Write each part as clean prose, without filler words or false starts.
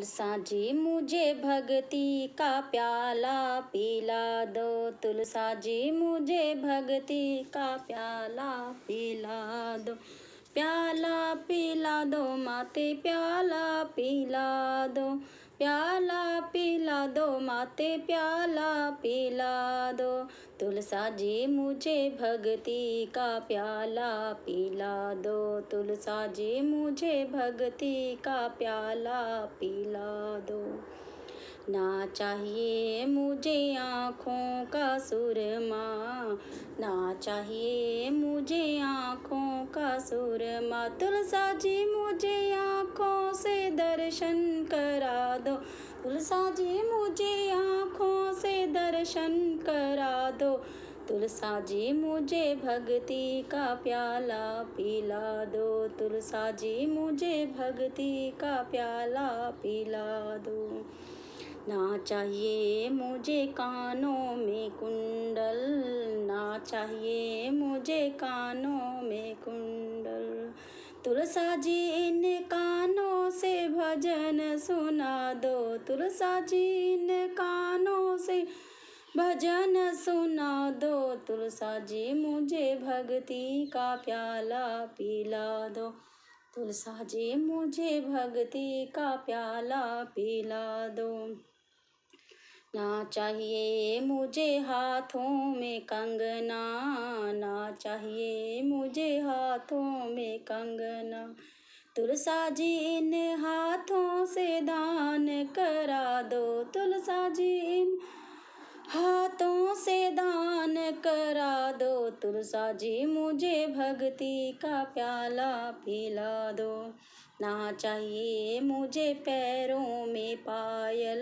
तुलसा जी मुझे भक्ति का प्याला पिला दो। तुलसा जी मुझे भक्ति का प्याला पिला दो। प्याला पिला दो माते प्याला पिला दो। प्याला पिला दो माते प्याला पिला दो। तुलसा जी मुझे भक्ति का प्याला पिला दो। तुलसा जी मुझे भक्ति का प्याला पिला दो। ना चाहिए मुझे आँखों का सुरमा, ना चाहिए मुझे आँखों का सुरमा। तुलसा जी मुझे आँखों से दर्शन करा दो। तुलसा जी मुझे आँखों से दर्शन करा दो। तुलसा जी मुझे भक्ति का प्याला पिला दो। तुलसा जी मुझे भक्ति का प्याला पिला दो। ना चाहिए मुझे कानों में कुंडल, ना चाहिए मुझे कानों में कुंडल। तुलसा जी इन कानों से भजन सुना दो। तुलसा जी इन कानों से भजन सुना दो। तुलसा जी मुझे भक्ति का प्याला पिला दो। तुलसा जी मुझे भक्ति का प्याला पिला दो। ना चाहिए मुझे हाथों में कंगना, ना चाहिए मुझे हाथों में कंगना। तुलसा जी इन हाथों से दान करा दो। तुलसा जी इन हाथों से दान करा दो। तुलसा जी मुझे भक्ति का प्याला पिला दो। ना चाहिए मुझे पैरों में पायल,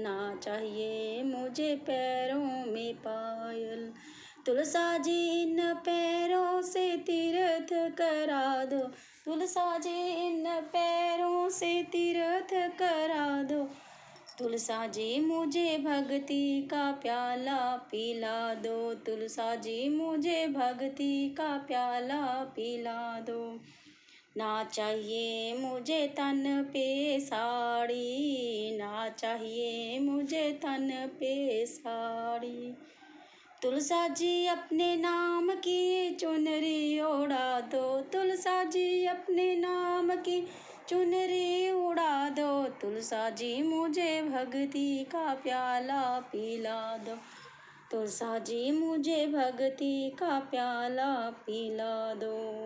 ना चाहिए मुझे पैरों में पायल। तुलसा जी इन पैरों से तीर्थ करा दो। तुलसा जी इन पैरों से तीर्थ करा दो। तुलसा जी मुझे भक्ति का प्याला पिला दो। तुलसा जी मुझे भक्ति का प्याला पिला दो। ना चाहिए मुझे तन पे साड़ी, ना चाहिए मुझे तन पे साड़ी। तुलसा जी अपने नाम की चुनरी ओढ़ा दो। तुलसा जी अपने नाम की चुनरी उड़ा दो। तुलसा जी मुझे भक्ति का प्याला पिला दो। तुलसा जी मुझे भक्ति का प्याला पिला दो।